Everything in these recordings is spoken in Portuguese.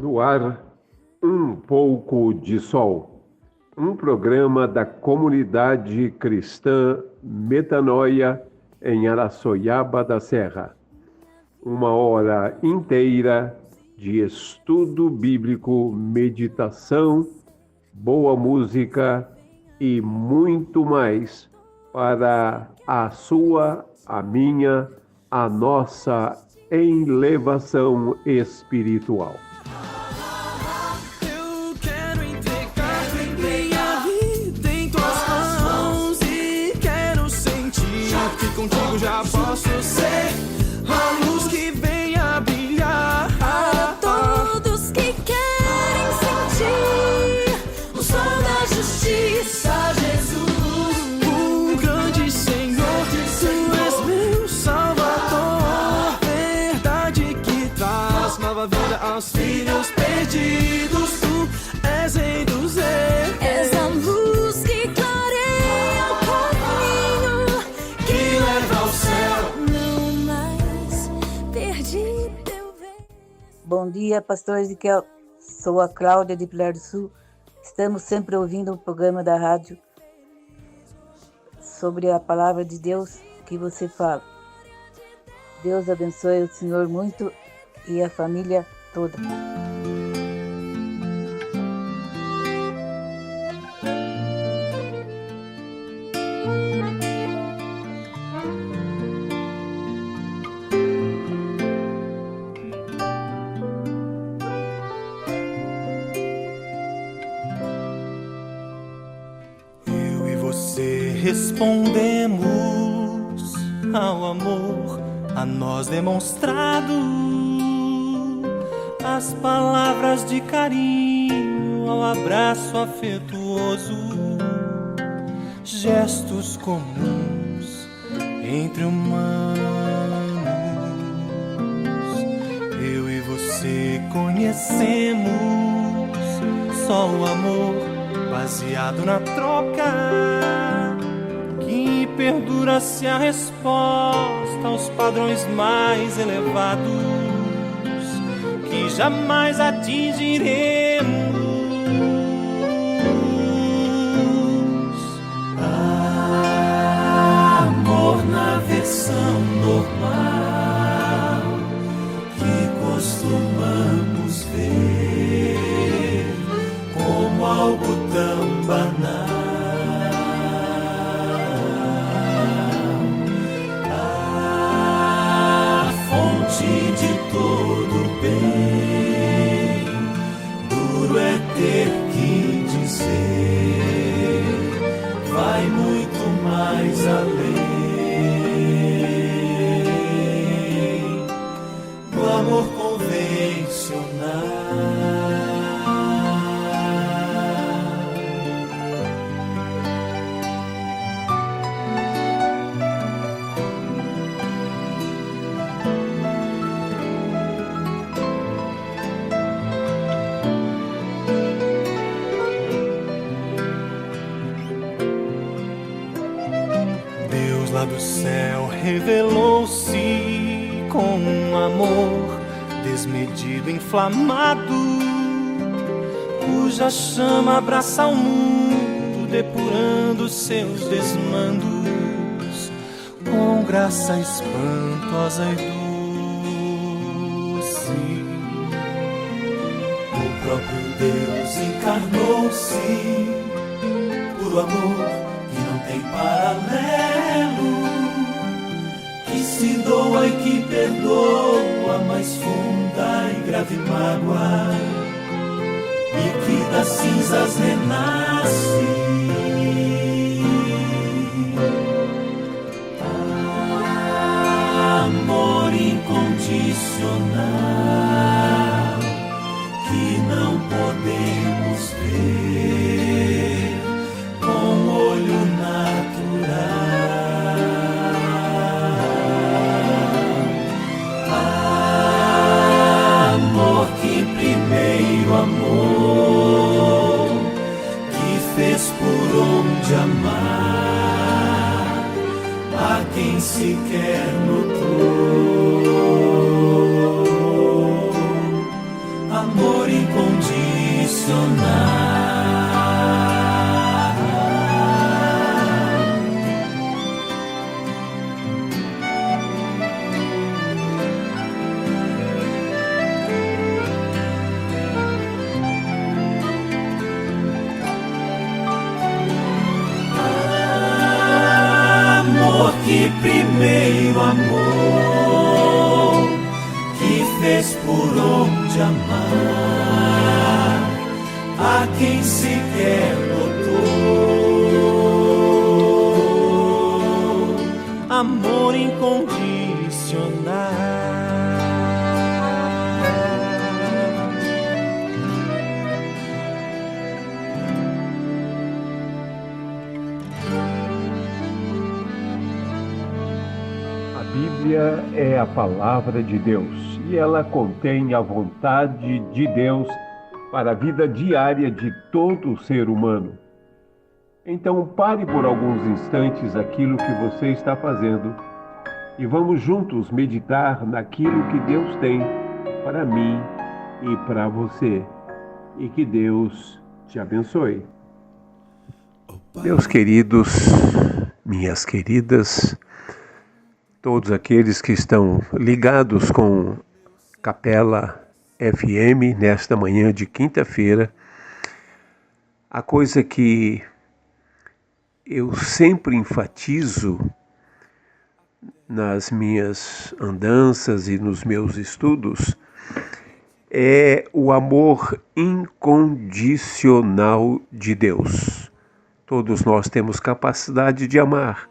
No ar, um pouco de sol. Um programa da comunidade cristã Metanoia em Araçoiaba da Serra. Uma hora inteira de estudo bíblico, meditação, boa música e muito mais para a sua, a minha, a nossa elevação espiritual. Eu quero entregar minha vida em tuas mãos e quero sentir que contigo já posso ser a luz que vem a brilhar. Para todos que querem sentir o sol da justiça, Jesus, O grande Senhor, tu és meu Salvador, verdade que traz nova vida aos filhos perdidos. Tu és rei dos reis, és a luz que clareia o caminho que leva ao céu. não mais perdido eu vejo. Bom dia, pastor Ezequiel. Sou a Cláudia de Pilar do Sul. Estamos sempre ouvindo o programa da rádio sobre a palavra de Deus que você fala. Deus abençoe o senhor muito e a família toda. Eu e você respondemos ao amor a nós demonstrado, as palavras de carinho, ao abraço afetuoso, gestos comuns entre humanos. Eu e você conhecemos só o amor baseado na troca, que perdura se a resposta aos padrões mais elevados que jamais atingiremos. Amor na versão normal que costumamos ver como algo tão banal. A fonte de todo bem, duro é ter que dizer, vai muito mais além do amor convencional. Deus lá do céu revelou-se com um amor desmedido, inflamado, cuja chama abraça o mundo, depurando seus desmandos com graça espantosa e doce. O próprio Deus encarnou-se, puro amor que não tem paralelo, que se doa e que perdoa a mais funda e grave mágoa, e que das cinzas renasce. Amor incondicional que não podemos ver com olho natural. Amor que primeiro amor, que fez por onde amar a quem sequer notou. verdadeiro amor que fez por onde amar a quem sequer notou. Amor incondicional. A Bíblia é a palavra de Deus e ela contém a vontade de Deus para a vida diária de todo ser humano. Então pare por alguns instantes aquilo que você está fazendo e vamos juntos meditar naquilo que Deus tem para mim e para você. E que Deus te abençoe. Meus queridos, minhas queridas, todos aqueles que estão ligados com Capela FM nesta manhã de quinta-feira, a coisa que eu sempre enfatizo nas minhas andanças e nos meus estudos é o amor incondicional de Deus. Todos nós temos capacidade de amar,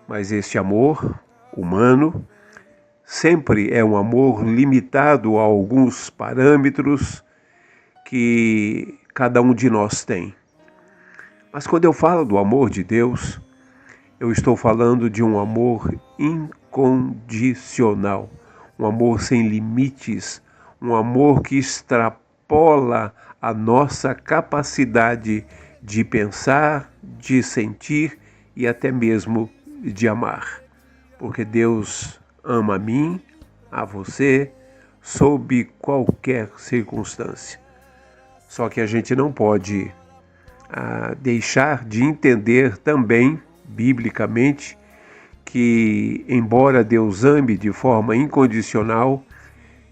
mas este amor humano sempre é um amor limitado a alguns parâmetros que cada um de nós tem. Mas quando eu falo do amor de Deus, eu estou falando de um amor incondicional, um amor sem limites, um amor que extrapola a nossa capacidade de pensar, de sentir e até mesmo de amar. Porque Deus ama a mim, a você, sob qualquer circunstância. Só que a gente não pode deixar de entender também, biblicamente, que embora Deus ame de forma incondicional,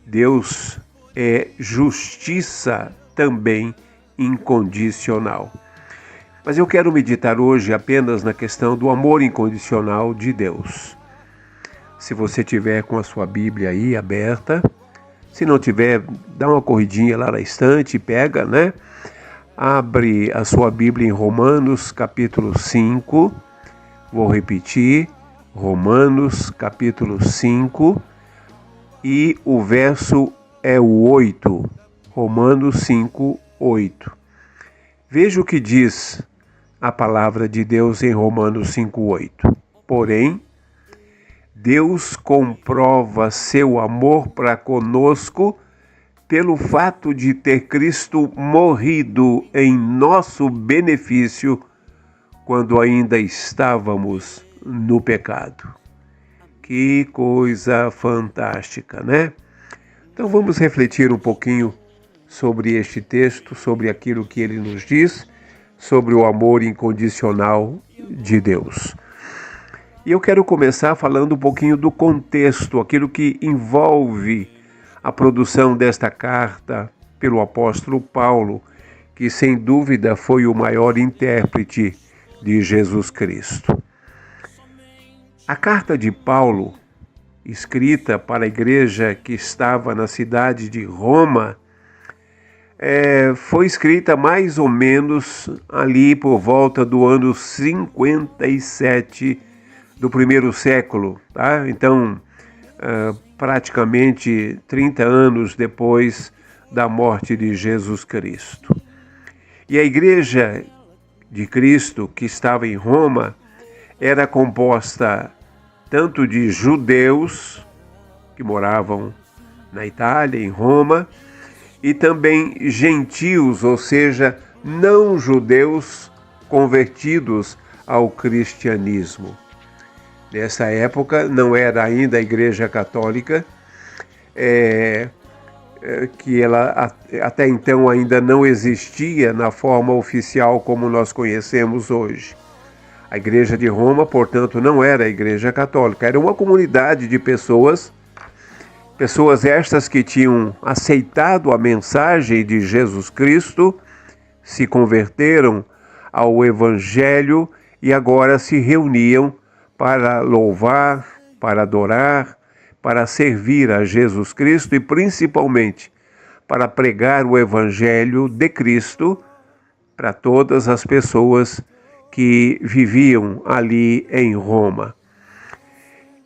Deus é justiça também incondicional. Mas eu quero meditar hoje apenas na questão do amor incondicional de Deus. Se você tiver com a sua Bíblia aí aberta, se não tiver, dá uma corridinha lá na estante, pega, né? Abre a sua Bíblia em Romanos, capítulo 5. Vou repetir, Romanos, capítulo 5, e o verso é o 8. Romanos 5, 8. Veja o que diz a palavra de Deus em Romanos 5, 8. Porém, Deus comprova seu amor para conosco pelo fato de ter Cristo morrido em nosso benefício quando ainda estávamos no pecado. Que coisa fantástica, né? Então vamos refletir um pouquinho sobre este texto, sobre aquilo que ele nos diz, sobre o amor incondicional de Deus. E eu quero começar falando um pouquinho do contexto, aquilo que envolve a produção desta carta pelo apóstolo Paulo, que sem dúvida foi o maior intérprete de Jesus Cristo. A carta de Paulo, escrita para a igreja que estava na cidade de Roma, foi escrita mais ou menos ali por volta do ano 57 do primeiro século, tá? Então, praticamente 30 anos depois da morte de Jesus Cristo. E a igreja de Cristo que estava em Roma era composta tanto de judeus que moravam na Itália, em Roma, e também gentios, ou seja, não judeus convertidos ao cristianismo. Nessa época não era ainda a Igreja Católica, que ela até então ainda não existia na forma oficial como nós conhecemos hoje. A Igreja de Roma, portanto, não era a Igreja Católica, era uma comunidade de pessoas estas que tinham aceitado a mensagem de Jesus Cristo, se converteram ao Evangelho e agora se reuniam para louvar, para adorar, para servir a Jesus Cristo e principalmente para pregar o Evangelho de Cristo para todas as pessoas que viviam ali em Roma.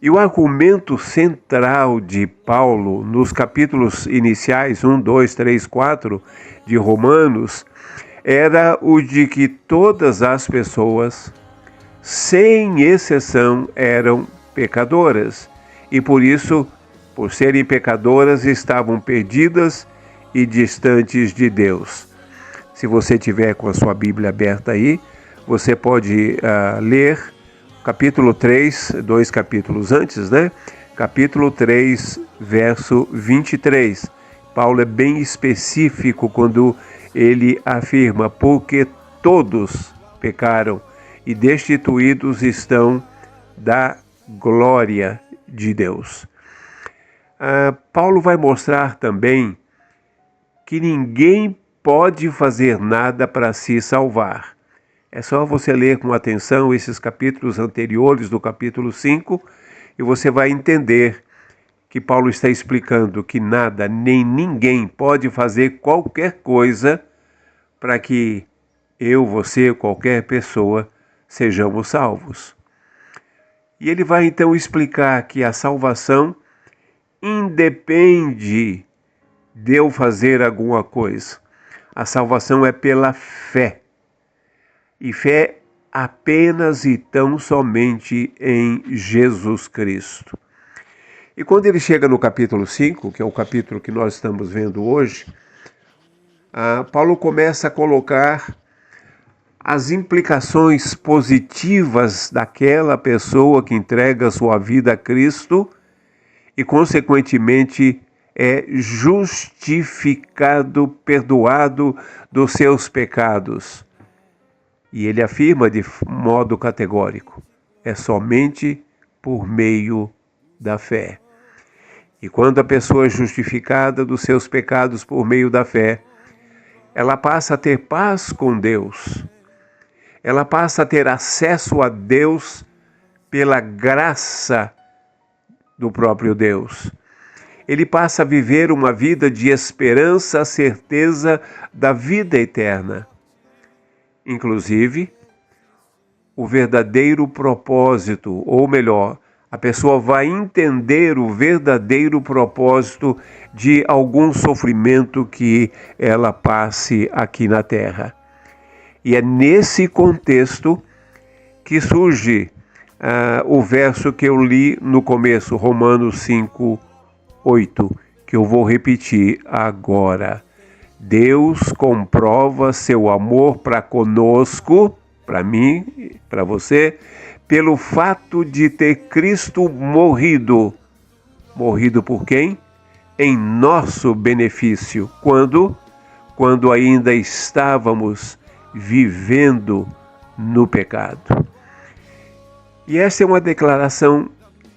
E o argumento central de Paulo nos capítulos iniciais 1, 2, 3, 4 de Romanos era o de que todas as pessoas, sem exceção, eram pecadoras e por isso, por serem pecadoras, estavam perdidas e distantes de Deus. Se você tiver com a sua Bíblia aberta aí, você pode ler capítulo 3, 2 capítulos antes, né? Capítulo 3, verso 23. Paulo é bem específico quando ele afirma: porque todos pecaram e destituídos estão da glória de Deus. Paulo vai mostrar também que ninguém pode fazer nada para se salvar. É só você ler com atenção esses capítulos anteriores do capítulo 5 e você vai entender que Paulo está explicando que nada nem ninguém pode fazer qualquer coisa para que eu, você, qualquer pessoa sejamos salvos. E ele vai então explicar que a salvação independe de eu fazer alguma coisa. A salvação é pela fé. E fé apenas e tão somente em Jesus Cristo. E quando ele chega no capítulo 5, que é o capítulo que nós estamos vendo hoje, Paulo começa a colocar as implicações positivas daquela pessoa que entrega sua vida a Cristo e, consequentemente, é justificado, perdoado dos seus pecados. E ele afirma de modo categórico: é somente por meio da fé. E quando a pessoa é justificada dos seus pecados por meio da fé, ela passa a ter paz com Deus. Ela passa a ter acesso a Deus pela graça do próprio Deus. Ele passa a viver uma vida de esperança, a certeza da vida eterna. Inclusive, o verdadeiro propósito, ou melhor, a pessoa vai entender o verdadeiro propósito de algum sofrimento que ela passe aqui na terra. E é nesse contexto que surge o verso que eu li no começo, Romanos 5, 8, que eu vou repetir agora. Deus comprova seu amor para conosco, para mim, para você, pelo fato de ter Cristo morrido. Morrido por quem? Em nosso benefício. Quando? Quando ainda estávamos vivendo no pecado. E essa é uma declaração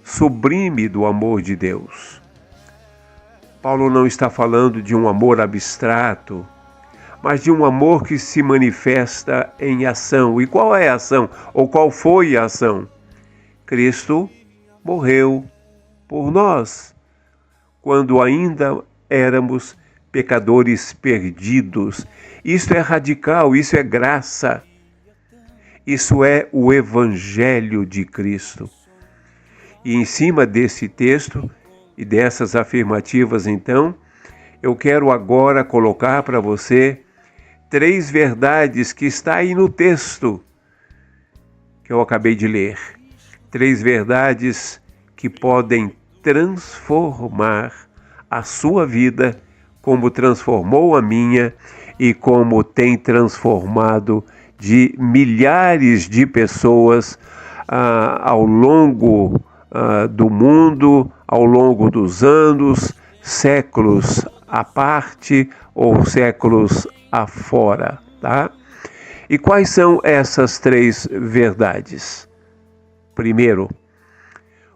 sublime do amor de Deus. Paulo não está falando de um amor abstrato, mas de um amor que se manifesta em ação. E qual é a ação? Ou qual foi a ação? Cristo morreu por nós, quando ainda éramos pecadores perdidos. Isso é radical, isso é graça. Isso é o Evangelho de Cristo. E em cima desse texto e dessas afirmativas, então, eu quero agora colocar para você 3 verdades que está aí no texto que eu acabei de ler. 3 verdades que podem transformar a sua vida, como transformou a minha e como tem transformado de milhares de pessoas ao longo do mundo, ao longo dos anos, séculos à parte ou séculos afora, tá? E quais são essas 3 verdades? Primeiro,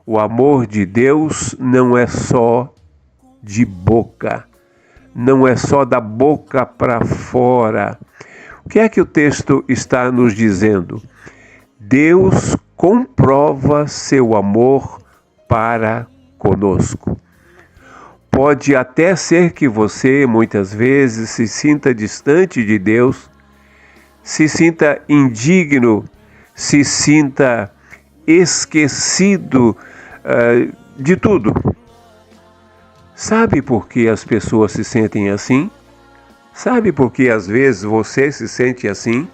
o amor de Deus não é só de boca, não é só da boca para fora. O que é que o texto está nos dizendo? Deus comprova seu amor para conosco. Pode até ser que você, muitas vezes, se sinta distante de Deus, se sinta indigno, se sinta esquecido de tudo. Sabe por que as pessoas se sentem assim? Sabe por que às vezes você se sente assim?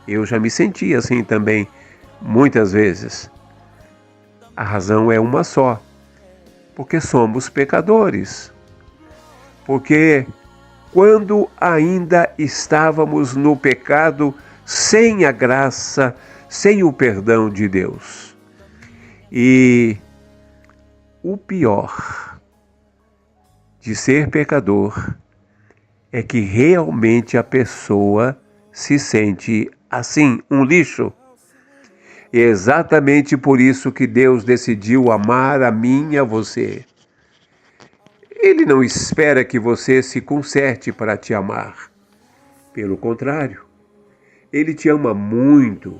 Eu já me senti assim também, muitas vezes. A razão é uma só. Porque somos pecadores. Porque quando ainda estávamos no pecado, sem a graça, sem o perdão de Deus. E o pior de ser pecador é que realmente a pessoa se sente assim, um lixo. E é exatamente por isso que Deus decidiu amar a mim e a você. Ele não espera que você se conserte para te amar. Pelo contrário, Ele te ama muito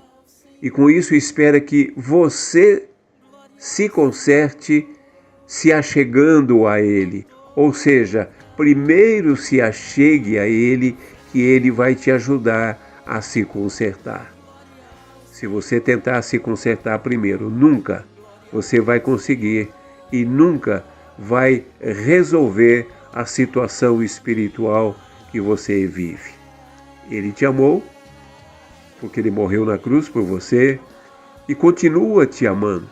e com isso espera que você se conserte se achegando a Ele. Ou seja, primeiro se achegue a Ele, que Ele vai te ajudar a se consertar. Se você tentar se consertar primeiro, nunca você vai conseguir e nunca vai resolver a situação espiritual que você vive. Ele te amou, porque Ele morreu na cruz por você e continua te amando.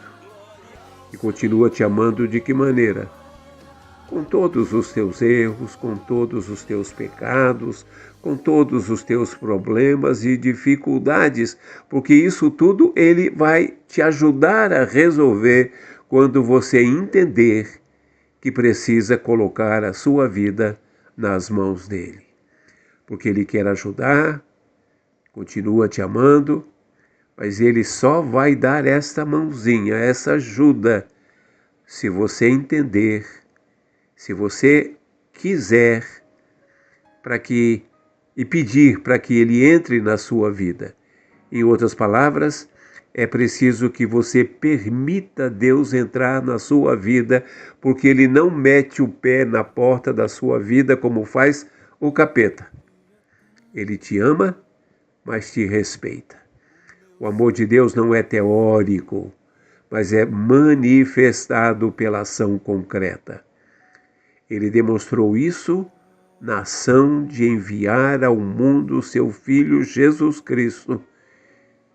E continua te amando de que maneira? Com todos os teus erros, com todos os teus pecados, com todos os teus problemas e dificuldades, porque isso tudo Ele vai te ajudar a resolver quando você entender que precisa colocar a sua vida nas mãos dEle. Porque Ele quer ajudar, continua te amando, mas Ele só vai dar esta mãozinha, essa ajuda, se você entender, se você quiser, e pedir para que Ele entre na sua vida. Em outras palavras, é preciso que você permita Deus entrar na sua vida, porque Ele não mete o pé na porta da sua vida como faz o capeta. Ele te ama, mas te respeita. O amor de Deus não é teórico, mas é manifestado pela ação concreta. Ele demonstrou isso na ação de enviar ao mundo seu Filho Jesus Cristo.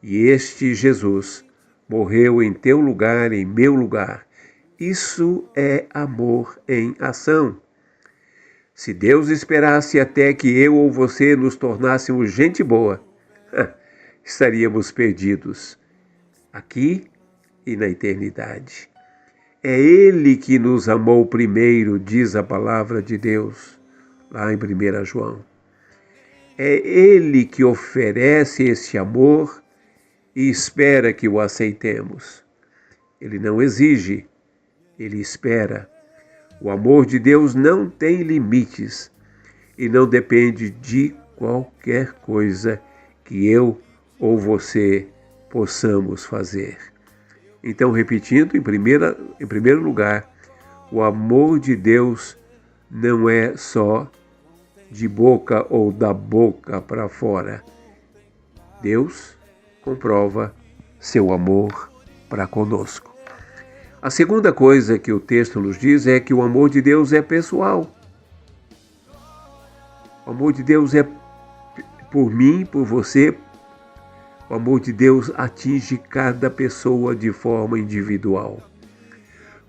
E este Jesus morreu em teu lugar, em meu lugar. Isso é amor em ação. Se Deus esperasse até que eu ou você nos tornássemos gente boa, estaríamos perdidos, aqui e na eternidade. É Ele que nos amou primeiro, diz a palavra de Deus, lá em 1 João. É Ele que oferece esse amor e espera que o aceitemos. Ele não exige, Ele espera. O amor de Deus não tem limites e não depende de qualquer coisa que eu ou você possamos fazer. Então, repetindo, em primeiro lugar, o amor de Deus não é só de boca ou da boca para fora. Deus comprova seu amor para conosco. A segunda coisa que o texto nos diz é que o amor de Deus é pessoal. O amor de Deus é por mim, por você. O amor de Deus atinge cada pessoa de forma individual.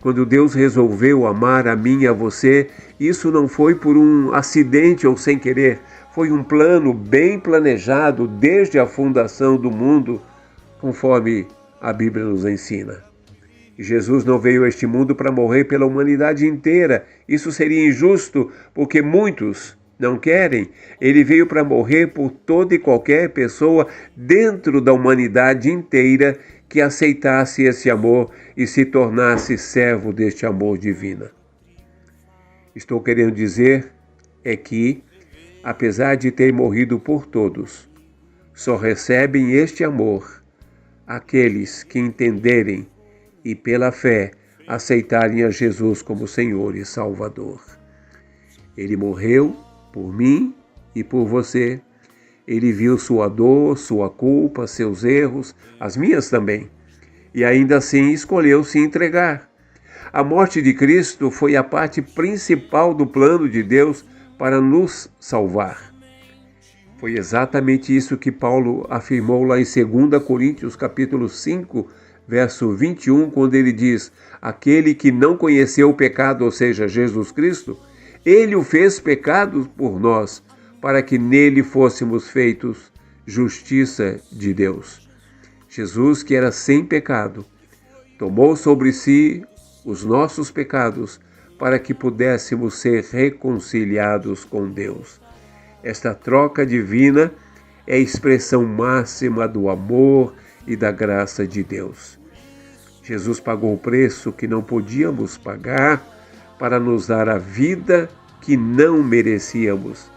Quando Deus resolveu amar a mim e a você, isso não foi por um acidente ou sem querer. Foi um plano bem planejado desde a fundação do mundo, conforme a Bíblia nos ensina. E Jesus não veio a este mundo para morrer pela humanidade inteira. Isso seria injusto, porque muitos não querem. Ele veio para morrer por toda e qualquer pessoa dentro da humanidade inteira que aceitasse esse amor e se tornasse servo deste amor divino. Estou querendo dizer é que, apesar de ter morrido por todos, só recebem este amor aqueles que entenderem e pela fé aceitarem a Jesus como Senhor e Salvador. Ele morreu por mim e por você. Ele viu sua dor, sua culpa, seus erros, as minhas também. E ainda assim escolheu se entregar. A morte de Cristo foi a parte principal do plano de Deus para nos salvar. Foi exatamente isso que Paulo afirmou lá em 2 Coríntios capítulo 5, verso 21, quando ele diz: aquele que não conheceu o pecado, ou seja, Jesus Cristo, ele o fez pecado por nós, para que nele fôssemos feitos justiça de Deus. Jesus, que era sem pecado, tomou sobre si os nossos pecados para que pudéssemos ser reconciliados com Deus. Esta troca divina é a expressão máxima do amor e da graça de Deus. Jesus pagou o preço que não podíamos pagar para nos dar a vida que não merecíamos.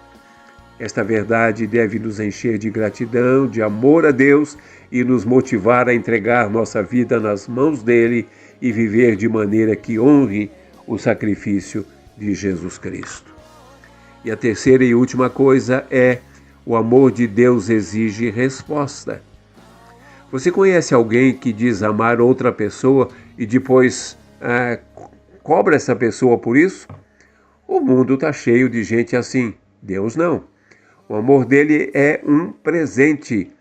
Esta verdade deve nos encher de gratidão, de amor a Deus e nos motivar a entregar nossa vida nas mãos dele e viver de maneira que honre o sacrifício de Jesus Cristo. E a terceira e última coisa é: o amor de Deus exige resposta. Você conhece alguém que diz amar outra pessoa e depois cobra essa pessoa por isso? O mundo está cheio de gente assim. Deus não. O amor dele é um presente.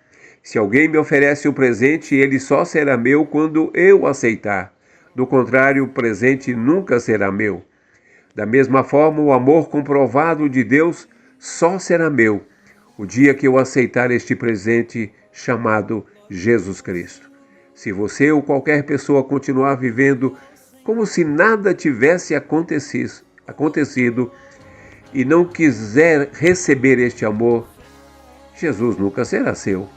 Se alguém me oferece um presente, ele só será meu quando eu aceitar. Do contrário, o presente nunca será meu. Da mesma forma, o amor comprovado de Deus só será meu o dia que eu aceitar este presente chamado Jesus Cristo. Se você ou qualquer pessoa continuar vivendo como se nada tivesse acontecido e não quiser receber este amor, Jesus nunca será seu.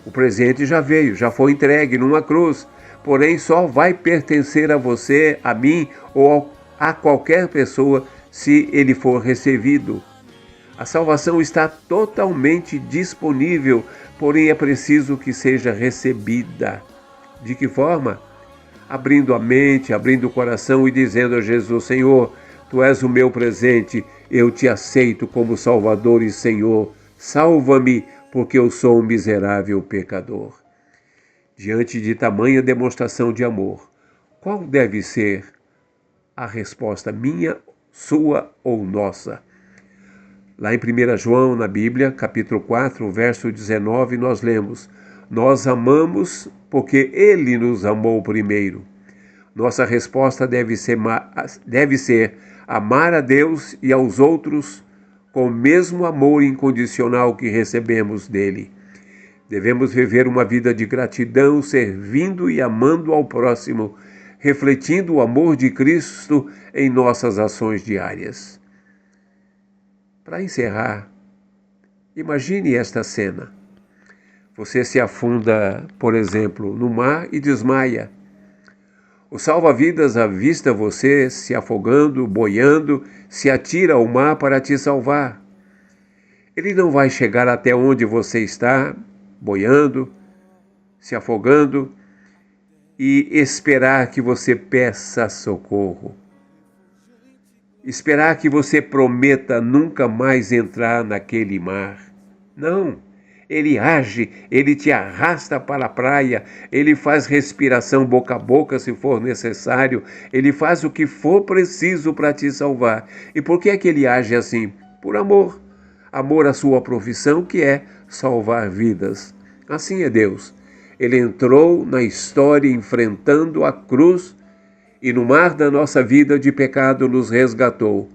O presente já veio, já foi entregue numa cruz, porém só vai pertencer a você, a mim ou a qualquer pessoa se ele for recebido. A salvação está totalmente disponível, porém é preciso que seja recebida. De que forma? Abrindo a mente, abrindo o coração e dizendo a Jesus: Senhor, Tu és o meu presente, eu te aceito como Salvador e Senhor. Salva-me, porque eu sou um miserável pecador. Diante de tamanha demonstração de amor, qual deve ser a resposta minha, sua ou nossa? Lá em 1 João, na Bíblia, capítulo 4, verso 19, nós lemos: nós amamos porque Ele nos amou primeiro. Nossa resposta deve ser amar a Deus e aos outros com o mesmo amor incondicional que recebemos dele. Devemos viver uma vida de gratidão, servindo e amando ao próximo, refletindo o amor de Cristo em nossas ações diárias. Para encerrar, imagine esta cena. Você se afunda, por exemplo, no mar e desmaia. O salva-vidas avista você se afogando, boiando, se atira ao mar para te salvar. Ele não vai chegar até onde você está, boiando, se afogando, e esperar que você peça socorro. Esperar que você prometa nunca mais entrar naquele mar. Não. Ele age, ele te arrasta para a praia, ele faz respiração boca a boca se for necessário, ele faz o que for preciso para te salvar. E por que é que ele age assim? Por amor. Amor à sua profissão, que é salvar vidas. Assim é Deus. Ele entrou na história enfrentando a cruz e no mar da nossa vida de pecado nos resgatou,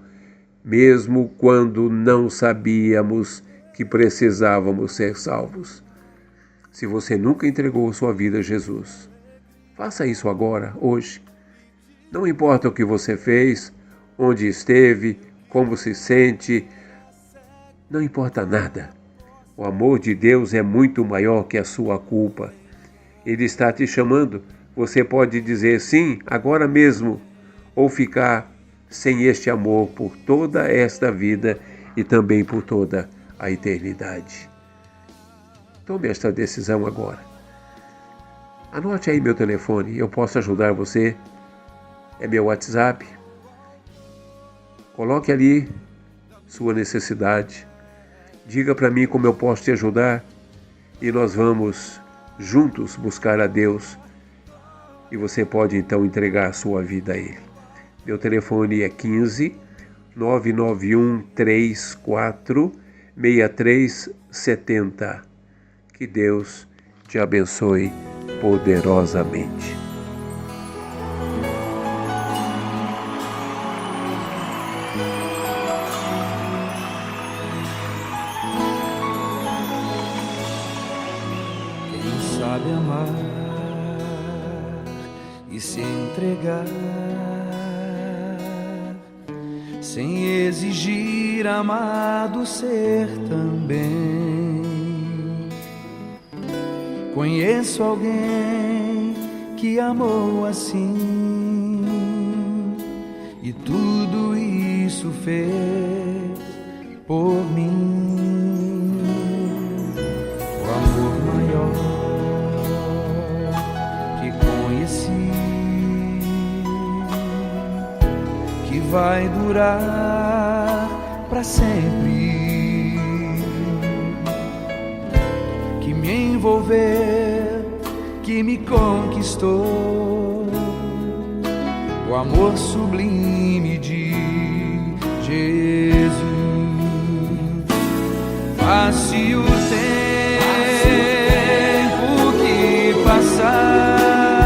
mesmo quando não sabíamos que precisávamos ser salvos. Se você nunca entregou sua vida a Jesus, faça isso agora, hoje. Não importa o que você fez, onde esteve, como se sente, não importa nada. O amor de Deus é muito maior que a sua culpa. Ele está te chamando. Você pode dizer sim agora mesmo, ou ficar sem este amor por toda esta vida e também por toda a eternidade. Tome esta decisão agora. Anote aí meu telefone, eu posso ajudar você é meu WhatsApp. Coloque ali sua necessidade. Diga para mim como eu posso te ajudar e nós vamos juntos buscar a Deus e você pode então entregar a sua vida a Ele. Meu telefone é 15 991 34 6370. Que Deus te abençoe poderosamente. Quem sabe amar e se entregar sem exigir amado ser também. Conheço alguém que amou assim e tudo isso fez por mim. O amor maior que conheci, que vai durar pra sempre, que me envolveu, que me conquistou, o amor sublime de Jesus. Passe o tempo que passar,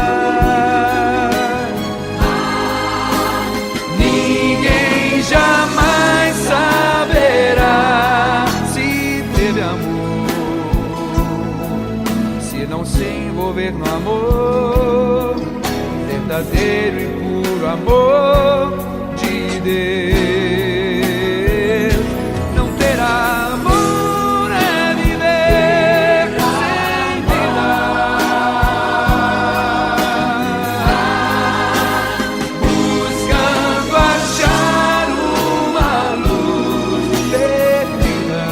ninguém jamais saberá se teve amor, se não se envolver no amor verdadeiro e puro amor de Deus. Não terá amor é viver sem vida, buscando achar uma luz perdida,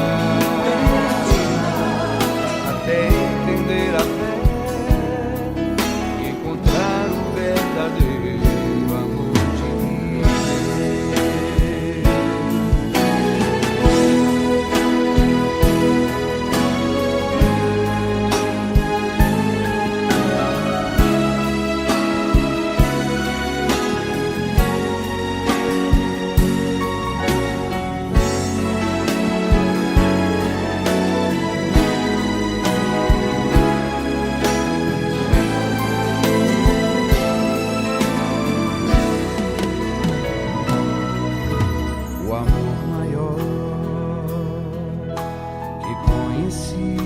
até entender a fé e encontrar o verdadeiro amor de o amor maior que conheci,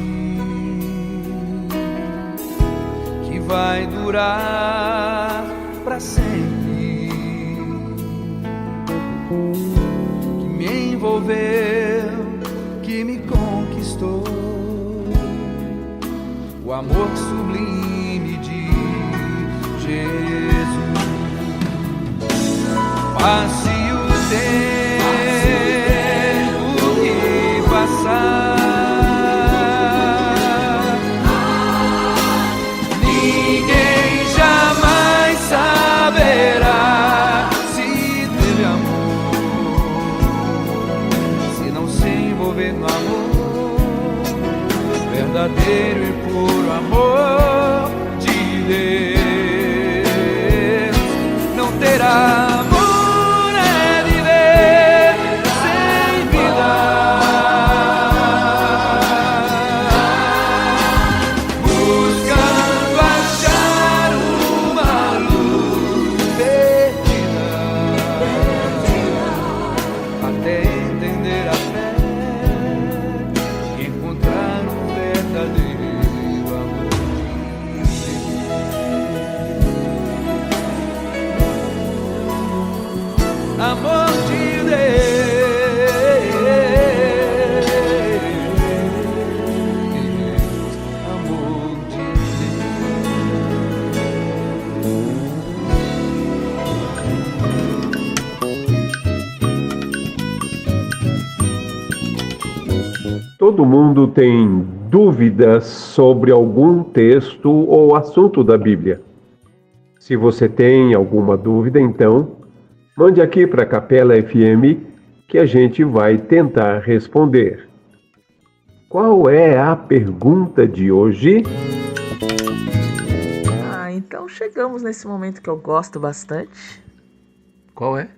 que vai durar pra sempre, que me envolveu, que me conquistou, o amor sublime de Jesus. Passe o tempo que passar, ninguém jamais saberá se teve amor, se não se envolver no amor verdadeiro e puro amor de Deus. Não terá amor é viver sem vida, buscando achar uma luz perdida, até entender a fé e encontrar o verdadeiro amor de Deus. Amor de Deus, amor de Todo mundo tem dúvidas sobre algum texto ou assunto da Bíblia. Se você tem alguma dúvida, então, mande aqui para a Capela FM que a gente vai tentar responder. Qual é a pergunta de hoje? Então chegamos nesse momento que eu gosto bastante. Qual é?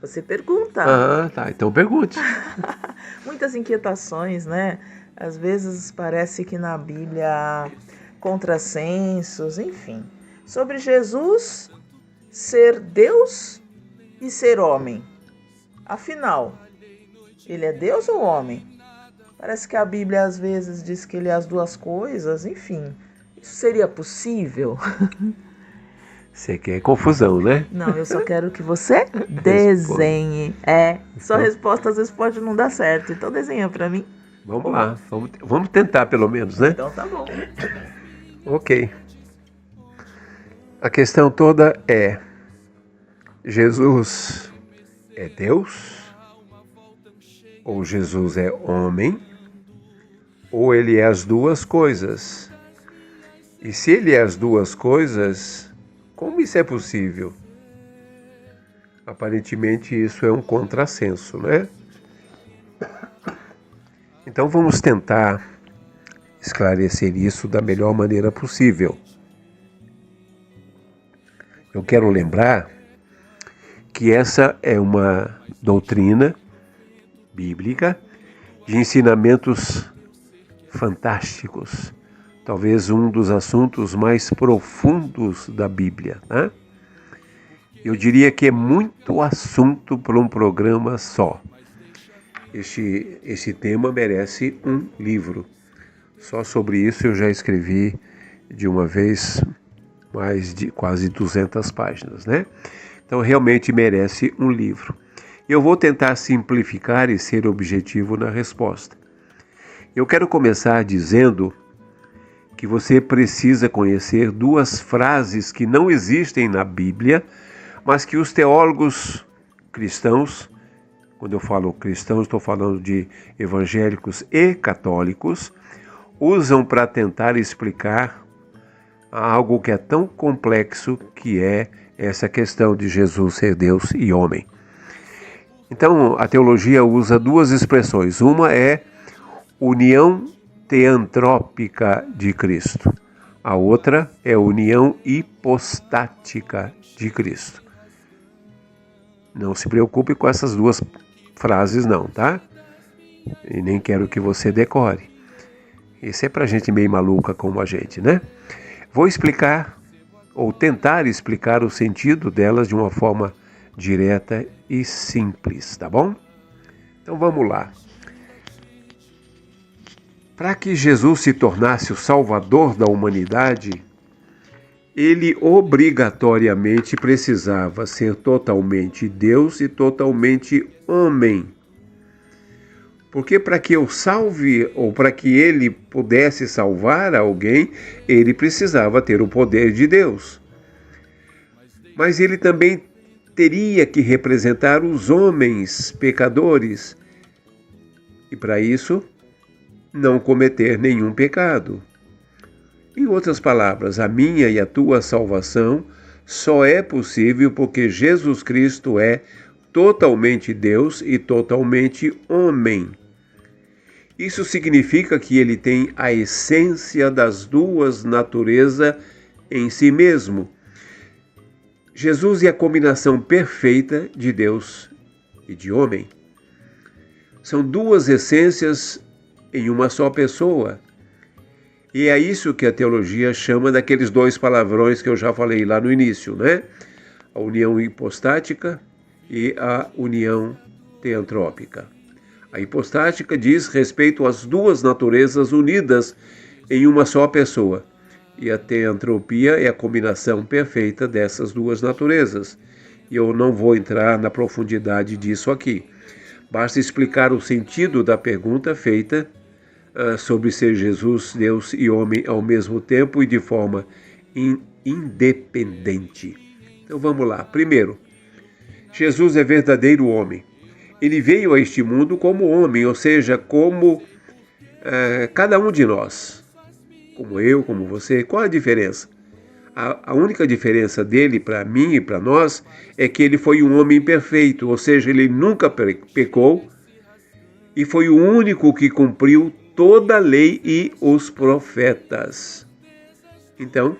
Você pergunta. Ah, tá. Então pergunte. Muitas inquietações, né? Às vezes parece que na Bíblia há contrassensos, enfim. Sobre Jesus ser Deus e ser homem. Afinal, ele é Deus ou homem? Parece que a Bíblia às vezes diz que ele é as duas coisas, enfim. Isso seria possível? Você quer confusão, né? Não, eu só quero que você desenhe. Sua resposta às vezes pode não dar certo, então desenha pra mim. Vamos lá, vamos tentar pelo menos, né? Então tá bom. Ok. A questão toda é: Jesus é Deus? Ou Jesus é homem? Ou ele é as duas coisas? E se ele é as duas coisas, como isso é possível? Aparentemente isso é um contrassenso, né? Então vamos tentar esclarecer isso da melhor maneira possível. Eu quero lembrar que essa é uma doutrina bíblica de ensinamentos fantásticos. Talvez um dos assuntos mais profundos da Bíblia, né? Eu diria que é muito assunto para um programa só. Esse tema merece um livro. Só sobre isso eu já escrevi de uma vez mais de quase 200 páginas, né? Então realmente merece um livro. Eu vou tentar simplificar e ser objetivo na resposta. Eu quero começar dizendo que você precisa conhecer duas frases que não existem na Bíblia, mas que os teólogos cristãos, quando eu falo cristãos, estou falando de evangélicos e católicos, usam para tentar explicar algo que é tão complexo que é essa questão de Jesus ser Deus e homem. Então, a teologia usa duas expressões. Uma é união teantrópica de Cristo. A outra é união hipostática de Cristo. Não se preocupe com essas duas frases não, tá? E nem quero que você decore. Isso é pra gente meio maluca como a gente, né? Vou explicar, ou tentar explicar o sentido delas de uma forma direta e simples, tá bom? Então vamos lá. Para que Jesus se tornasse o Salvador da humanidade, ele obrigatoriamente precisava ser totalmente Deus e totalmente homem. Porque para que eu salve, ou para que ele pudesse salvar alguém, ele precisava ter o poder de Deus. Mas ele também teria que representar os homens pecadores. E para isso, não cometer nenhum pecado. Em outras palavras, a minha e a tua salvação só é possível porque Jesus Cristo é totalmente Deus e totalmente homem. Isso significa que ele tem a essência das duas naturezas em si mesmo. Jesus é a combinação perfeita de Deus e de homem. São duas essências em uma só pessoa. E é isso que a teologia chama daqueles dois palavrões que eu já falei lá no início, né? A união hipostática e a união teantrópica. A hipostática diz respeito às duas naturezas unidas em uma só pessoa. E a teantropia é a combinação perfeita dessas duas naturezas. E eu não vou entrar na profundidade disso aqui. Basta explicar o sentido da pergunta feita sobre ser Jesus, Deus e homem ao mesmo tempo e de forma independente. Então vamos lá. Primeiro, Jesus é verdadeiro homem. Ele veio a este mundo como homem, ou seja, como cada um de nós. Como eu, como você. Qual a diferença? A única diferença dele para mim e para nós é que ele foi um homem perfeito, ou seja, ele nunca pecou e foi o único que cumpriu toda a lei e os profetas. Então,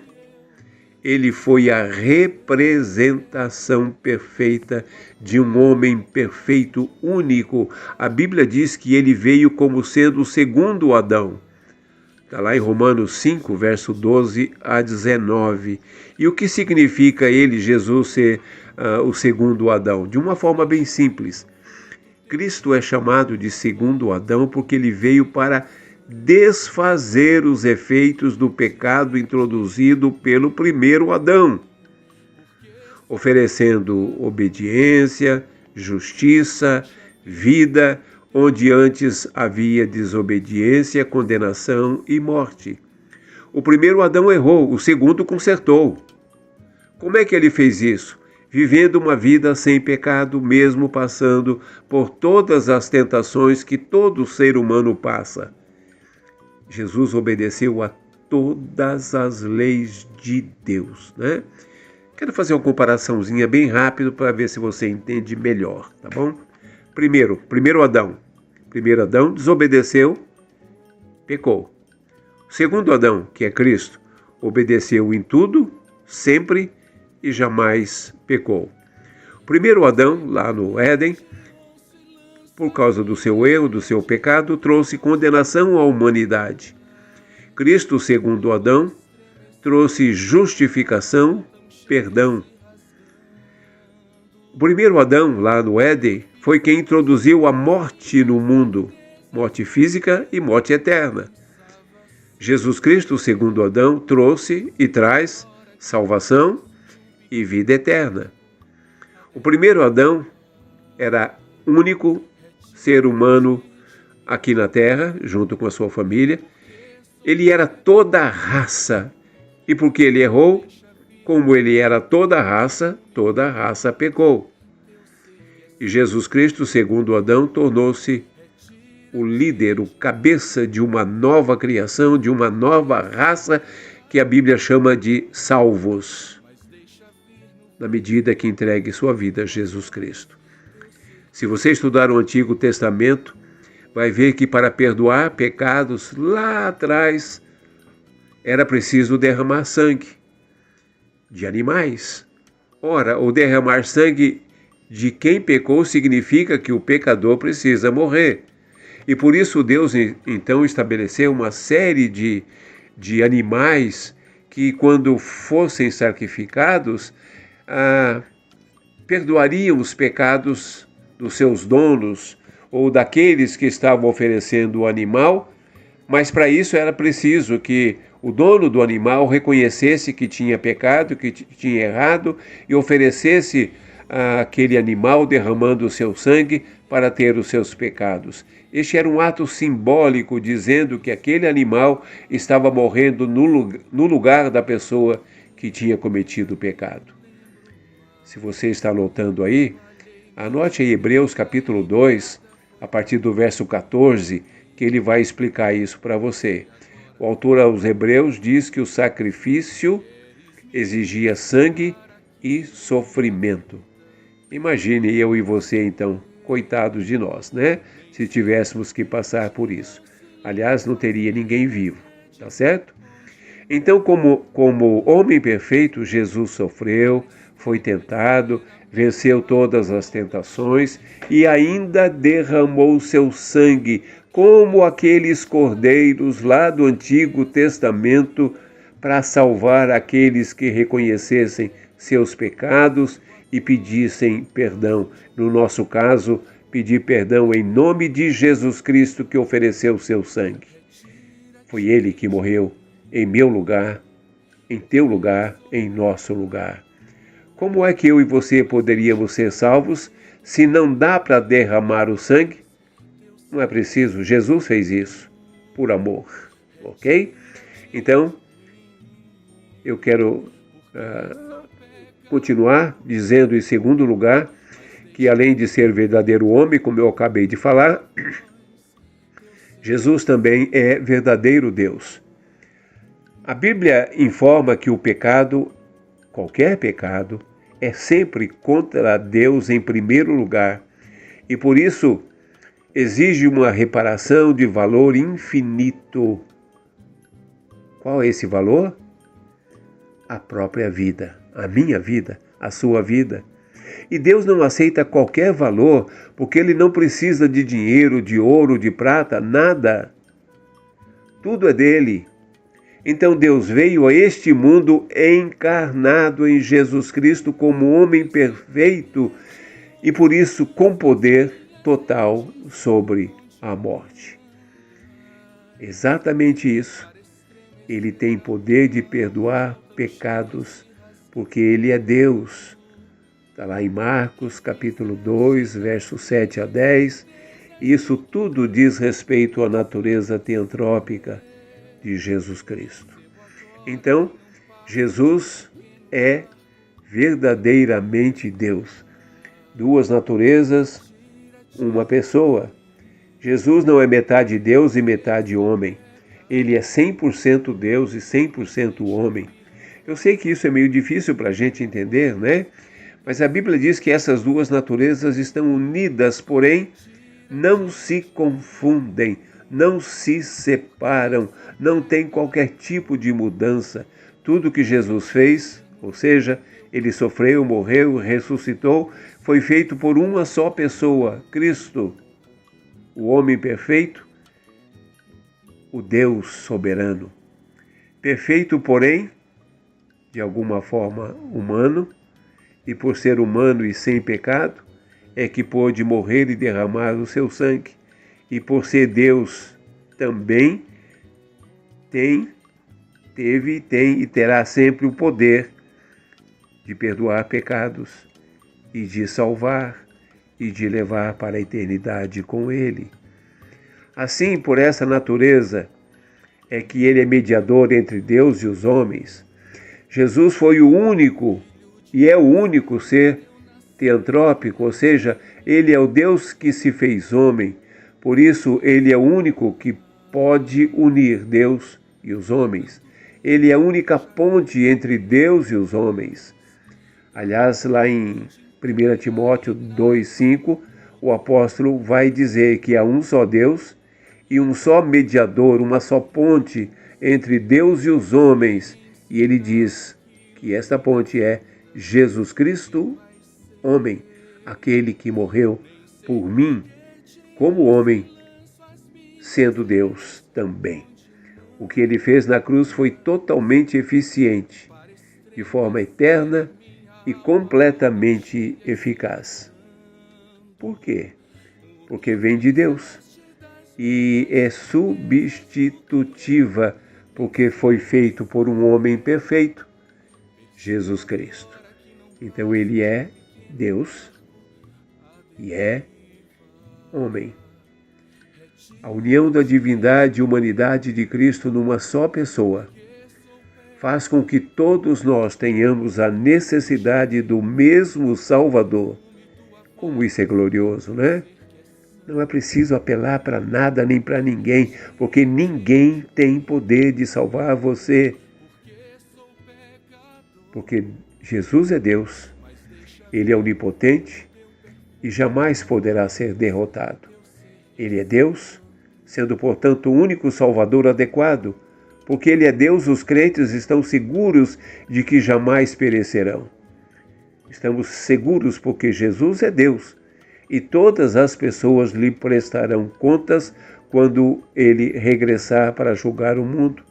ele foi a representação perfeita de um homem perfeito, único. A Bíblia diz que ele veio como sendo o segundo Adão. Está lá em Romanos 5, verso 12 a 19. E o que significa ele, Jesus, ser o segundo Adão? De uma forma bem simples. Cristo é chamado de segundo Adão porque ele veio para desfazer os efeitos do pecado introduzido pelo primeiro Adão, oferecendo obediência, justiça, vida, onde antes havia desobediência, condenação e morte. O primeiro Adão errou, o segundo consertou. Como é que ele fez isso? Vivendo uma vida sem pecado, mesmo passando por todas as tentações que todo ser humano passa. Jesus obedeceu a todas as leis de Deus, né? Quero fazer uma comparaçãozinha bem rápido para ver se você entende melhor, tá bom? Primeiro Adão. Primeiro Adão desobedeceu, pecou. O segundo Adão, que é Cristo, obedeceu em tudo, sempre e jamais pecou. O primeiro Adão, lá no Éden, por causa do seu erro, do seu pecado, trouxe condenação à humanidade. Cristo, segundo Adão, trouxe justificação, perdão. O primeiro Adão, lá no Éden, foi quem introduziu a morte no mundo, morte física e morte eterna. Jesus Cristo, segundo Adão, trouxe e traz salvação e vida eterna. O primeiro Adão era único ser humano aqui na terra, junto com a sua família. Ele era toda a raça, e porque ele errou, como ele era toda a raça pecou. E Jesus Cristo, segundo Adão, tornou-se o líder, o cabeça de uma nova criação, de uma nova raça, que a Bíblia chama de salvos, na medida que entregue sua vida a Jesus Cristo. Se você estudar o Antigo Testamento, vai ver que para perdoar pecados lá atrás era preciso derramar sangue de animais. Ora, o derramar sangue de quem pecou significa que o pecador precisa morrer. E por isso Deus então estabeleceu uma série de animais que, quando fossem sacrificados, perdoariam os pecados dos seus donos ou daqueles que estavam oferecendo o animal, mas para isso era preciso que o dono do animal reconhecesse que tinha pecado, que tinha errado, e oferecesse aquele animal derramando o seu sangue para ter os seus pecados. Este era um ato simbólico, dizendo que aquele animal estava morrendo no lugar da pessoa que tinha cometido o pecado. Se você está anotando aí, anote em Hebreus capítulo 2, a partir do verso 14, que ele vai explicar isso para você. O autor aos Hebreus diz que o sacrifício exigia sangue e sofrimento. Imagine eu e você, então, coitados de nós, né? Se tivéssemos que passar por isso. Aliás, não teria ninguém vivo, tá certo? Então, como homem perfeito, Jesus sofreu, foi tentado, venceu todas as tentações e ainda derramou seu sangue, como aqueles cordeiros lá do Antigo Testamento, para salvar aqueles que reconhecessem seus pecados e pedissem perdão. No nosso caso, pedir perdão em nome de Jesus Cristo, que ofereceu seu sangue. Foi ele que morreu em meu lugar, em teu lugar, em nosso lugar. Como é que eu e você poderíamos ser salvos se não dá para derramar o sangue? Não é preciso, Jesus fez isso por amor, ok? Então, eu quero continuar dizendo, em segundo lugar, que além de ser verdadeiro homem, como eu acabei de falar, Jesus também é verdadeiro Deus. A Bíblia informa que o pecado, qualquer pecado, é sempre contra Deus em primeiro lugar e por isso exige uma reparação de valor infinito. Qual é esse valor? A própria vida, a minha vida, a sua vida. E Deus não aceita qualquer valor, porque Ele não precisa de dinheiro, de ouro, de prata, nada. Tudo é dele. Então Deus veio a este mundo encarnado em Jesus Cristo como homem perfeito e por isso com poder total sobre a morte. Exatamente isso. Ele tem poder de perdoar pecados, porque Ele é Deus. Está lá em Marcos, capítulo 2, versos 7 a 10. Isso tudo diz respeito à natureza teantrópica de Jesus Cristo. Então, Jesus é verdadeiramente Deus. Duas naturezas, uma pessoa. Jesus não é metade Deus e metade homem. Ele é 100% Deus e 100% homem. Eu sei que isso é meio difícil para a gente entender, né? Mas a Bíblia diz que essas duas naturezas estão unidas, porém não se confundem, não se separam, não tem qualquer tipo de mudança. Tudo que Jesus fez, ou seja, Ele sofreu, morreu, ressuscitou, foi feito por uma só pessoa, Cristo, o homem perfeito, o Deus soberano. Perfeito, porém, de alguma forma humano, e por ser humano e sem pecado, é que pôde morrer e derramar o seu sangue. E por ser Deus também teve, tem e terá sempre o poder de perdoar pecados e de salvar e de levar para a eternidade com Ele. Assim, por essa natureza, é que Ele é mediador entre Deus e os homens. Jesus foi o único e é o único ser teantrópico, ou seja, Ele é o Deus que se fez homem. Por isso, Ele é o único que pode unir Deus e os homens. Ele é a única ponte entre Deus e os homens. Aliás, lá em 1 Timóteo 2,5, o apóstolo vai dizer que há um só Deus e um só mediador, uma só ponte entre Deus e os homens. E ele diz que esta ponte é Jesus Cristo, homem, aquele que morreu por mim, como homem, sendo Deus também. O que ele fez na cruz foi totalmente eficiente, de forma eterna e completamente eficaz. Por quê? Porque vem de Deus e é substitutiva, porque foi feito por um homem perfeito, Jesus Cristo. Então ele é Deus e é homem. A união da divindade e humanidade de Cristo numa só pessoa faz com que todos nós tenhamos a necessidade do mesmo Salvador. Como isso é glorioso, né? Não é preciso apelar para nada nem para ninguém, porque ninguém tem poder de salvar você. Porque Jesus é Deus, Ele é onipotente e jamais poderá ser derrotado. Ele é Deus, sendo, portanto, o único Salvador adequado. Porque Ele é Deus, os crentes estão seguros de que jamais perecerão. Estamos seguros porque Jesus é Deus e todas as pessoas lhe prestarão contas quando Ele regressar para julgar o mundo.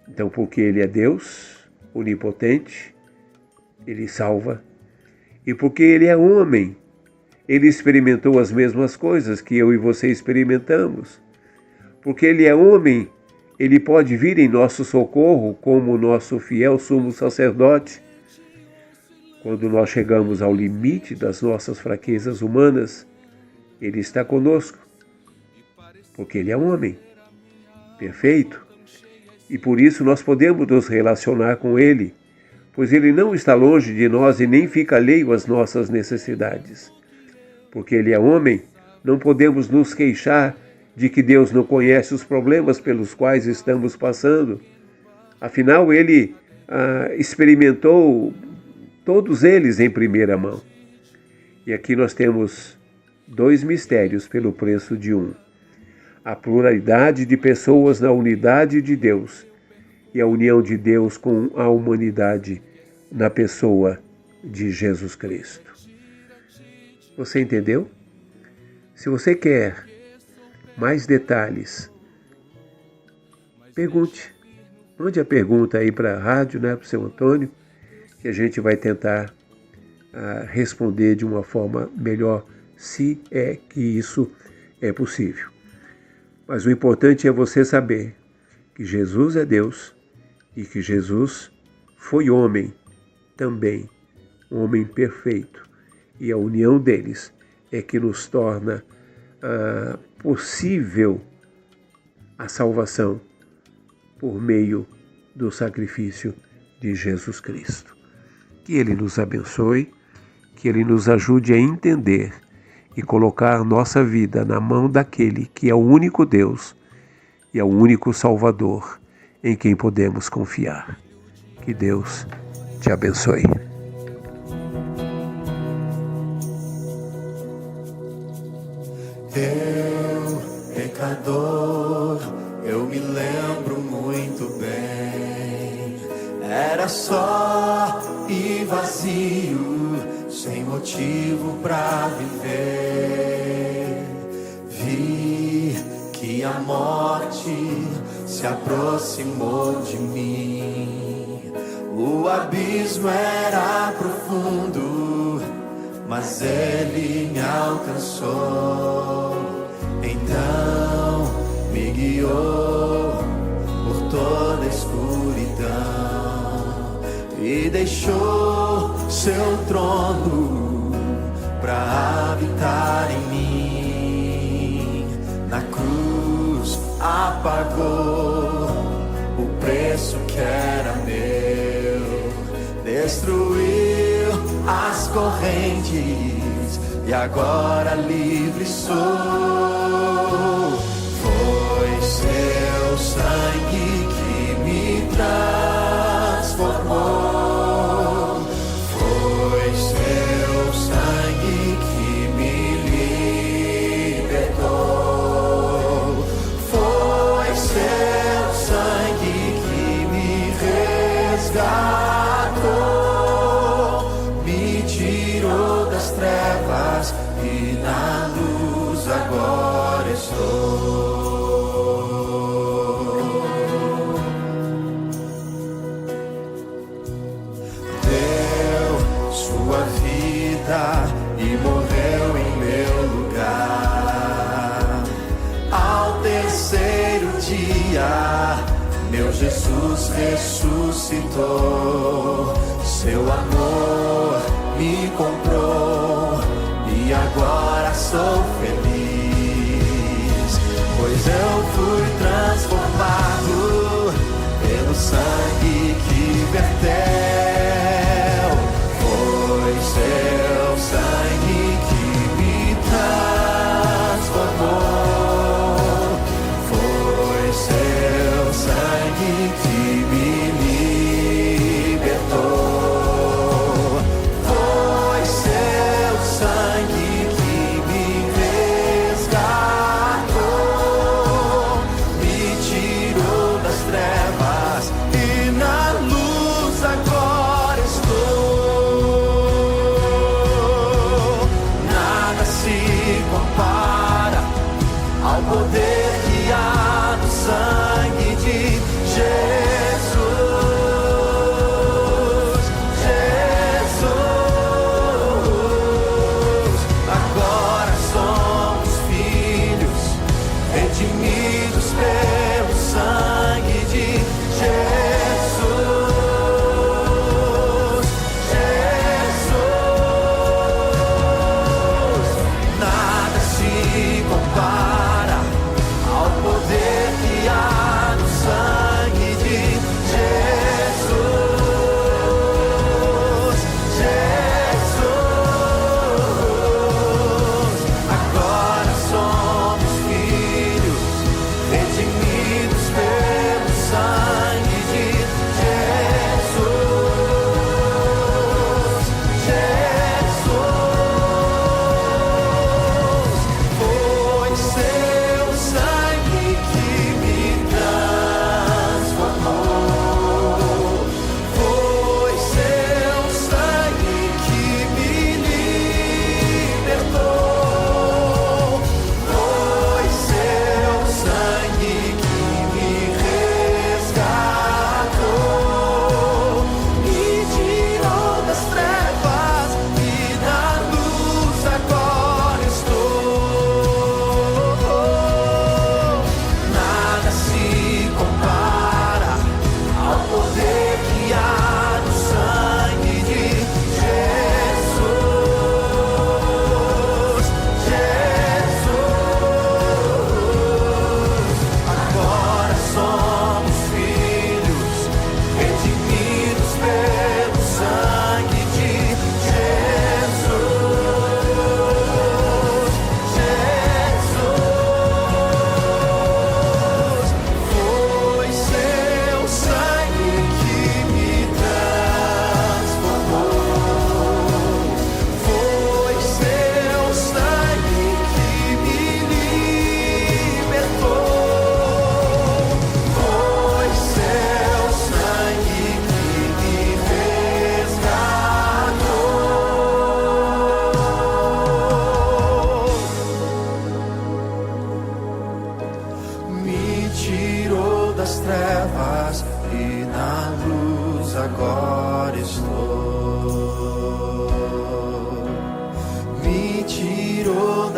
Então, porque Ele é Deus, onipotente, Ele salva. E porque Ele é homem, Ele experimentou as mesmas coisas que eu e você experimentamos. Porque Ele é homem, Ele pode vir em nosso socorro como nosso fiel sumo sacerdote. Quando nós chegamos ao limite das nossas fraquezas humanas, Ele está conosco. Porque Ele é homem, perfeito. E por isso nós podemos nos relacionar com Ele, pois Ele não está longe de nós e nem fica alheio às nossas necessidades. Porque Ele é homem, não podemos nos queixar de que Deus não conhece os problemas pelos quais estamos passando. Afinal, Ele experimentou todos eles em primeira mão. E aqui nós temos dois mistérios pelo preço de um: a pluralidade de pessoas na unidade de Deus e a união de Deus com a humanidade na pessoa de Jesus Cristo. Você entendeu? Se você quer mais detalhes, pergunte. Mande a pergunta aí para a rádio, para o seu Antônio, que a gente vai tentar responder de uma forma melhor, se é que isso é possível. Mas o importante é você saber que Jesus é Deus e que Jesus foi homem também, um homem perfeito. E a união deles é que nos torna possível a salvação por meio do sacrifício de Jesus Cristo. Que Ele nos abençoe, que Ele nos ajude a entender e colocar nossa vida na mão daquele que é o único Deus e é o único Salvador em quem podemos confiar. Que Deus te abençoe. Eu, pecador, eu me lembro muito bem. Era só e vazio, sem motivo pra viver. Vi que a morte se aproximou de mim. O abismo era profundo, mas ele me alcançou. Então me guiou por toda a escuridão e deixou seu trono pra habitar em mim. Na cruz apagou o preço que era meu, destruiu as correntes e agora livre sou. Foi seu sangue que me transformou. Foi seu sangue que me libertou. Foi seu sangue que me resgatou. Me tirou das trevas e na luz agora estou. Deu sua vida e morreu em meu lugar. Ao terceiro dia, meu Jesus ressuscitou. Seu amor me comprou e agora sou feliz, pois eu fui transformado pelo sangue que verteu. Foi seu sangue que me transformou. Foi seu sangue que me libertou. Foi seu sangue que me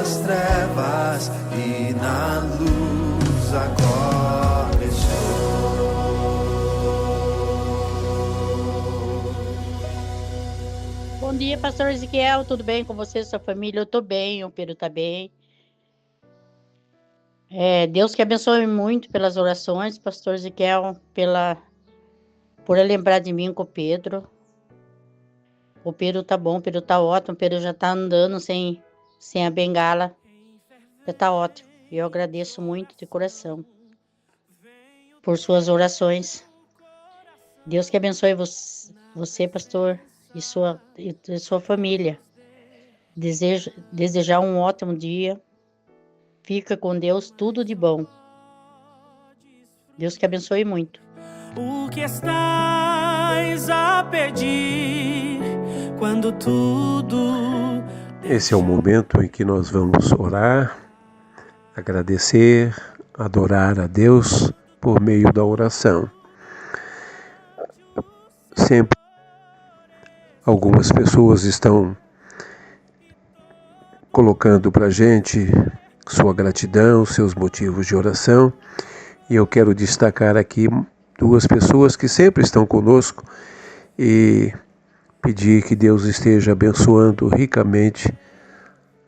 das trevas e na luz agora estou. Bom dia, pastor Ezequiel, tudo bem com você e sua família? Eu tô bem, o Pedro tá bem. Deus que abençoe muito pelas orações, pastor Ezequiel, por lembrar de mim com o Pedro. O Pedro tá bom, o Pedro tá ótimo, o Pedro já tá andando sem a bengala. Já tá ótimo. E eu agradeço muito de coração por suas orações. Deus que abençoe você, pastor, e sua família. Desejar um ótimo dia. Fica com Deus, tudo de bom. Deus que abençoe muito. O que estás a pedir quando tudo... Esse é o momento em que nós vamos orar, agradecer, adorar a Deus por meio da oração. Sempre algumas pessoas estão colocando para a gente sua gratidão, seus motivos de oração, e eu quero destacar aqui 2 pessoas que sempre estão conosco e pedir que Deus esteja abençoando ricamente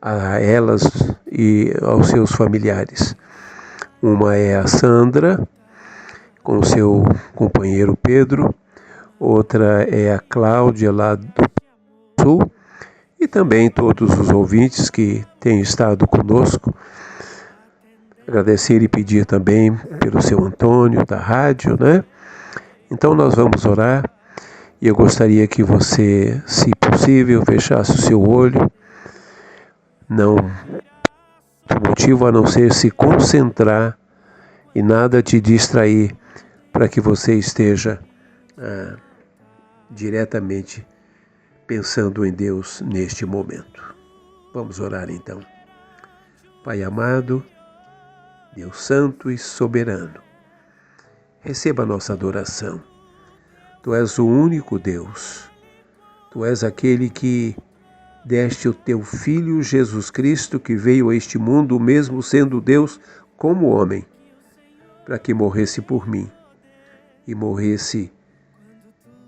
a elas e aos seus familiares. Uma é a Sandra, com o seu companheiro Pedro, outra é a Cláudia, lá do Sul, e também todos os ouvintes que têm estado conosco. Agradecer e pedir também pelo seu Antônio, da rádio, né? Então nós vamos orar e eu gostaria que você, se possível, fechasse o seu olho. Não tem motivo a não ser se concentrar e nada te distrair, para que você esteja diretamente pensando em Deus neste momento. Vamos orar então. Pai amado, Deus santo e soberano, receba a nossa adoração. Tu és o único Deus. Tu és aquele que deste o teu Filho Jesus Cristo, que veio a este mundo, mesmo sendo Deus como homem, para que morresse por mim e morresse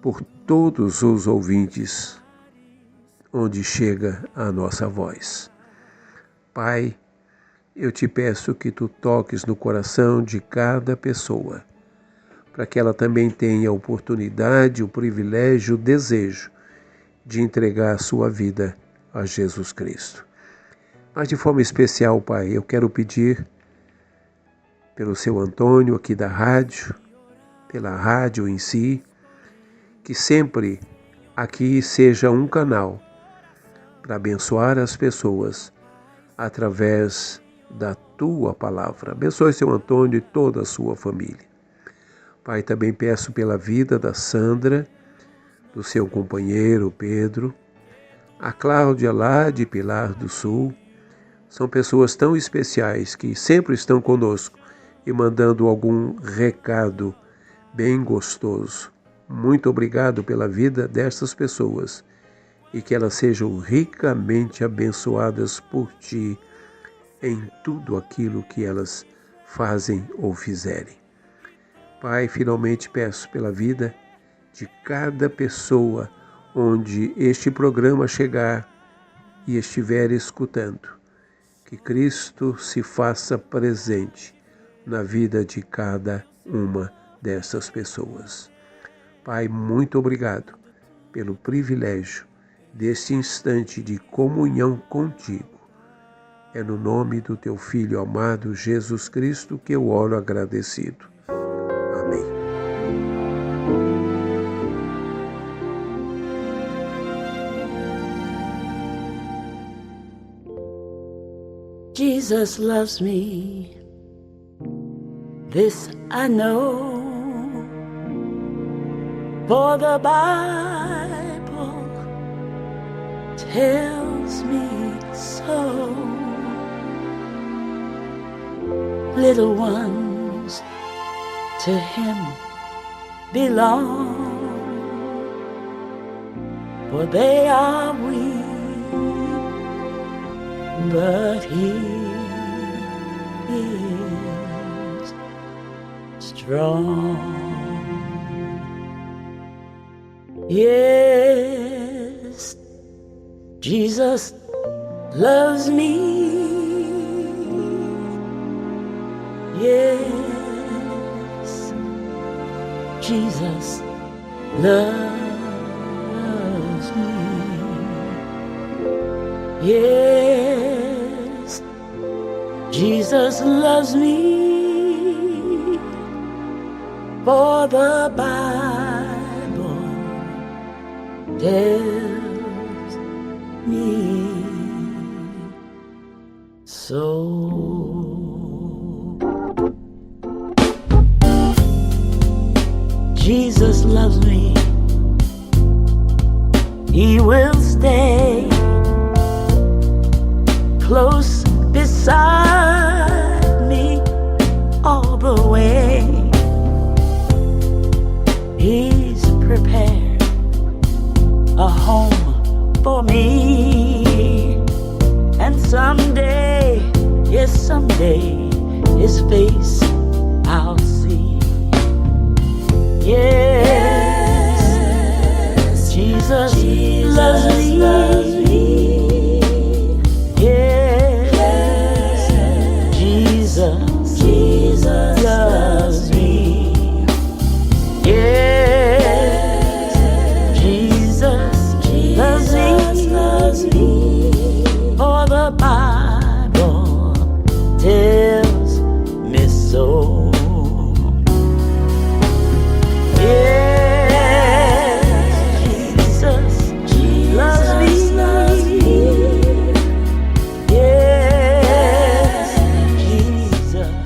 por todos os ouvintes onde chega a nossa voz. Pai, eu te peço que tu toques no coração de cada pessoa, para que ela também tenha a oportunidade, o privilégio, o desejo de entregar a sua vida a Jesus Cristo. Mas de forma especial, Pai, eu quero pedir pelo seu Antônio aqui da rádio, pela rádio em si, que sempre aqui seja um canal para abençoar as pessoas através da tua palavra. Abençoe seu Antônio e toda a sua família. Pai, também peço pela vida da Sandra, do seu companheiro Pedro, a Cláudia lá de Pilar do Sul. São pessoas tão especiais que sempre estão conosco e mandando algum recado bem gostoso. Muito obrigado pela vida dessas pessoas e que elas sejam ricamente abençoadas por ti em tudo aquilo que elas fazem ou fizerem. Pai, finalmente peço pela vida de cada pessoa onde este programa chegar e estiver escutando, que Cristo se faça presente na vida de cada uma dessas pessoas. Pai, muito obrigado pelo privilégio deste instante de comunhão contigo. É no nome do teu Filho amado Jesus Cristo que eu oro agradecido. Amém. Jesus loves me, this I know, for the Bible tells me so. Little ones to Him belong, for they are weak but He is strong. Yes, Jesus loves me. Yes, Jesus loves me. Yes, Jesus loves me. For the Bible tells me so. Jesus loves me. He will stay close beside me all the way. He's prepared a home for me, and someday, yes, someday, His face I'll see. Yes, Jesus loves me. Yes, Jesus loves me. Yes, Jesus loves me. For the Bible tells me so.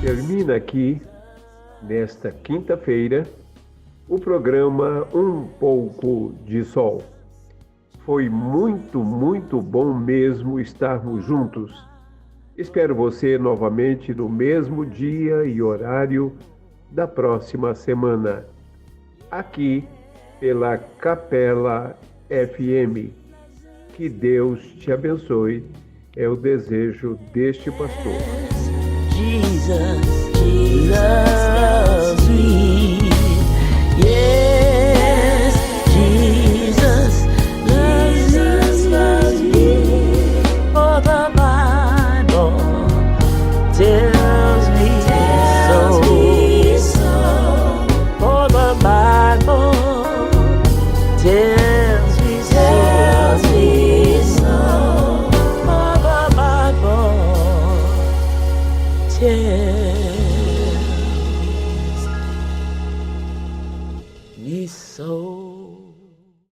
Termina aqui, nesta quinta-feira, o programa Um Pouco de Sol. Foi muito, muito bom mesmo estarmos juntos. Espero você novamente no mesmo dia e horário da próxima semana, aqui pela Capela FM. Que Deus te abençoe, é o desejo deste pastor. Jesus loves